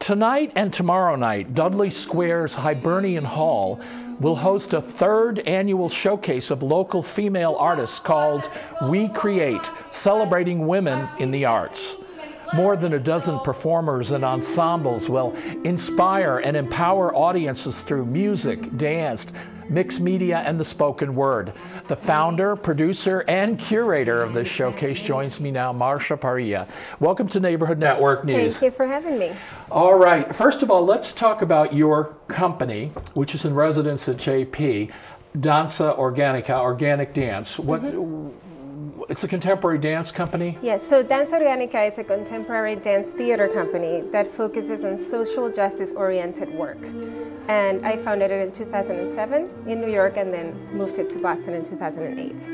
Tonight and tomorrow night, Dudley Square's Hibernian Hall will host a third annual showcase of local female artists called We Create, celebrating women in the arts. More than a dozen performers and ensembles will inspire and empower audiences through music, dance, mixed media, and the spoken word. The founder, producer, and curator of this showcase joins me now, Marsha Parrilla. Welcome to Neighborhood Network News. Thank you for having me. All right. First of all, let's talk about your company, which is in residence at JP, Danza Organica, Organic Dance. It's a contemporary dance company? Yes, so Danza Organica is a contemporary dance theater company that focuses on social justice-oriented work. And I founded it in 2007 in New York and then moved it to Boston in 2008.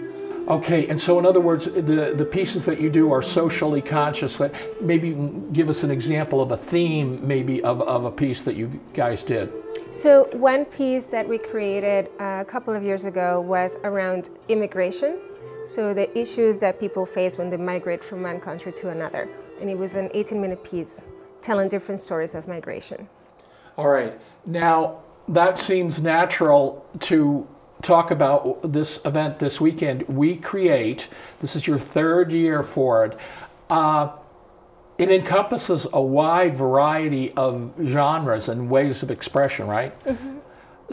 Okay, and so in other words, the pieces that you do are socially conscious. Maybe give us an example of a theme, maybe, of a piece that you guys did. So one piece that we created a couple of years ago was around immigration. So the issues that people face when they migrate from one country to another. And it was an 18-minute piece telling different stories of migration. All right. Now, that seems natural to talk about this event this weekend. We Create. This is your third year for it. It encompasses a wide variety of genres and ways of expression, right? Mm-hmm.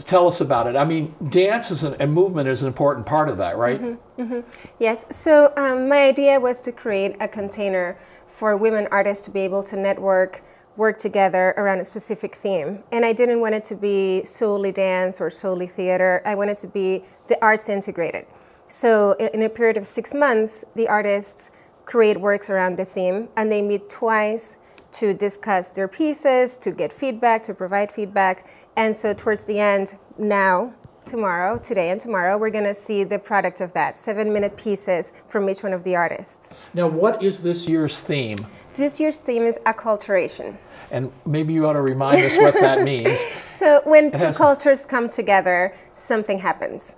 Tell us about it. I mean, dance and movement is an important part of that, right? Mm-hmm. Mm-hmm. Yes. So my idea was to create a container for women artists to be able to network, work together around a specific theme. And I didn't want it to be solely dance or solely theater. I wanted to be the arts integrated. So in a period of 6 months, the artists create works around the theme, and they meet twice to discuss their pieces, to get feedback, to provide feedback. And so towards the end, today and tomorrow, we're going to see the product of that, 7-minute pieces from each one of the artists. Now, what is this year's theme? This year's theme is acculturation. And maybe you ought to remind us what that means. So when two cultures come together, something happens.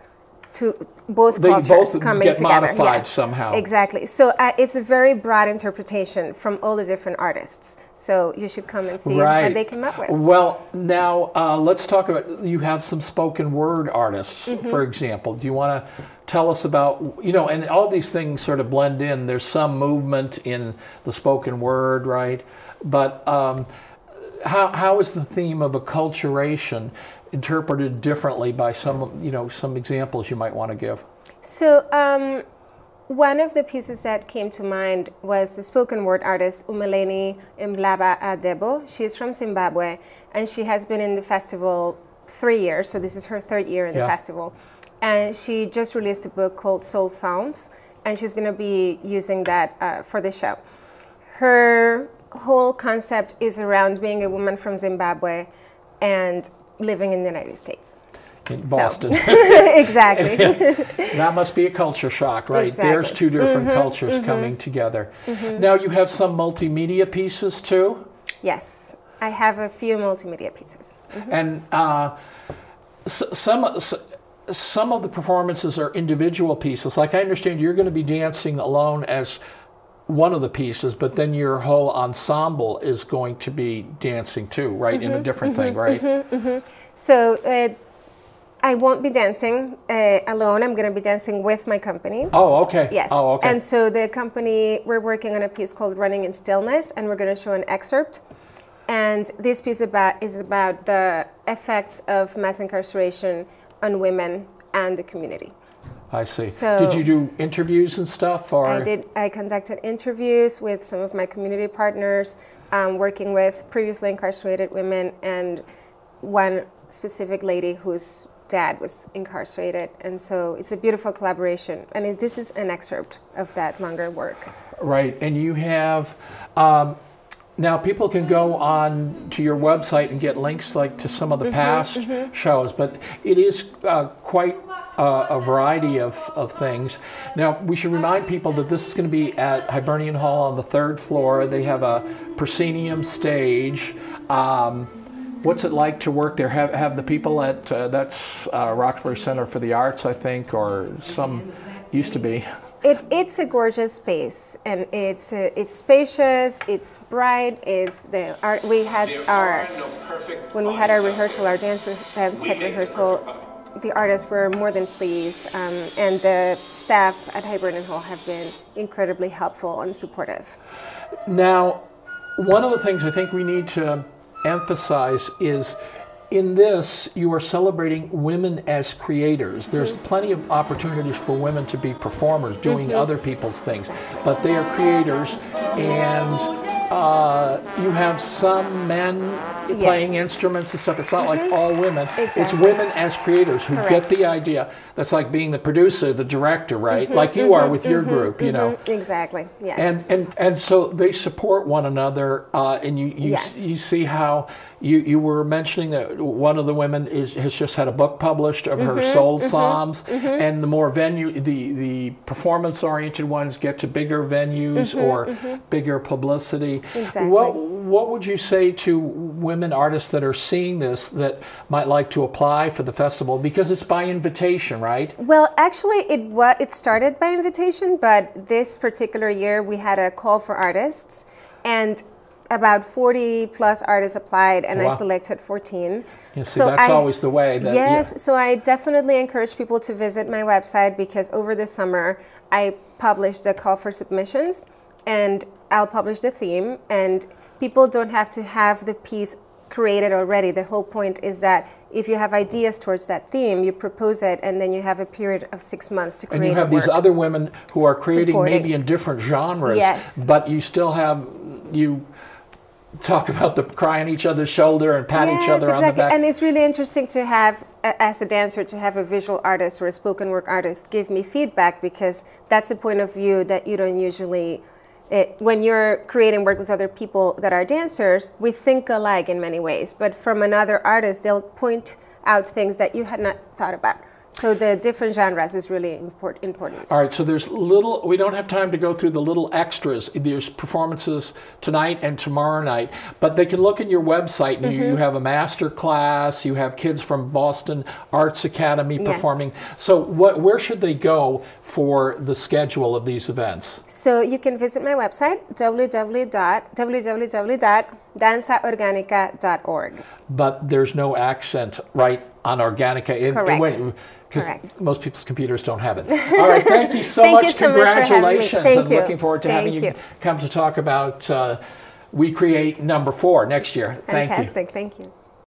Both cultures coming together. They both get modified somehow. Exactly. So it's a very broad interpretation from all the different artists. So you should come and see what they came up with. Well, now let's talk about, you have some spoken word artists, for example. Do you want to tell us about, and all these things sort of blend in. There's some movement in the spoken word, right? But how is the theme of acculturation interpreted differently by some examples you might want to give? So one of the pieces that came to mind was the spoken word artist Umeleni Mlaba Adebo. She's from Zimbabwe, and she has been in the festival 3 years, so this is her third year in the festival. And she just released a book called Soul Sounds, and she's going to be using that for the show. Her whole concept is around being a woman from Zimbabwe and living in the United States. In Boston. Exactly. That must be a culture shock, right? Exactly. There's two different cultures coming together. Now you have some multimedia pieces too? Yes, I have a few multimedia pieces. And some of the performances are individual pieces. Like I understand you're going to be dancing alone as one of the pieces, but then your whole ensemble is going to be dancing too, right? In a different thing, right? So I won't be dancing alone. I'm going to be dancing with my company. Oh, okay. Yes. Oh, okay. And so the company, we're working on a piece called Running in Stillness, and we're going to show an excerpt. And this piece is about the effects of mass incarceration on women and the community. I see. So did you do interviews and stuff? Or? I did. I conducted interviews with some of my community partners, working with previously incarcerated women and one specific lady whose dad was incarcerated. And so it's a beautiful collaboration. And this is an excerpt of that longer work. Right. And you have... now people can go on to your website and get links like to some of the past shows, but it is quite a variety of things. Now we should remind people that this is going to be at Hibernian Hall on the 3rd floor. They have a proscenium stage. What's it like to work there? Have the people at that's Roxbury Center for the Arts, I think, or some used to be. It's a gorgeous space, and it's spacious. It's bright. It's the art. We had when we had our rehearsal, our dance tech rehearsal. The artists were more than pleased, and the staff at Hibernian Hall have been incredibly helpful and supportive. Now, one of the things I think we need to emphasize is in this, you are celebrating women as creators. There's plenty of opportunities for women to be performers, doing other people's things, but they are creators, and you have some men playing instruments and stuff. It's not like all women. Exactly. It's women as creators who get the idea. That's like being the producer, the director, right? Like you are with your group, you know. Exactly. Yes. And so they support one another, and you see how you were mentioning that one of the women has just had a book published of her soul psalms, and the more the performance-oriented ones get to bigger venues or bigger publicity. Exactly. What would you say to women artists that are seeing this that might like to apply for the festival, because it's by invitation, right? Well, actually, it started by invitation, but this particular year we had a call for artists, and about 40 plus artists applied, and I selected 14. Yeah, see, so that's always the way. So I definitely encourage people to visit my website, because over the summer I published a call for submissions, and I'll publish the theme, and people don't have to have the piece created already. The whole point is that if you have ideas towards that theme, you propose it, and then you have a period of 6 months to create. And you have these other women who are creating maybe in different genres, but you still have, you talk about the cry on each other's shoulder and pat each other on the back. And it's really interesting to have, as a dancer, to have a visual artist or a spoken word artist give me feedback, because that's a point of view that you don't usually. When you're creating work with other people that are dancers, we think alike in many ways, but from another artist, they'll point out things that you had not thought about. So the different genres is really important. All right, so there's we don't have time to go through the little extras. There's performances tonight and tomorrow night, but they can look in your website, and you have a master class, you have kids from Boston Arts Academy performing. So where should they go for the schedule of these events? So you can visit my website, www.danzaorganica.org. But there's no accent, right, on Organica. Correct. Because most people's computers don't have it. All right, thank you so much. Congratulations. Thank you. Looking forward to having you come to talk about We Create #4 next year. Thank you. Fantastic. Thank you.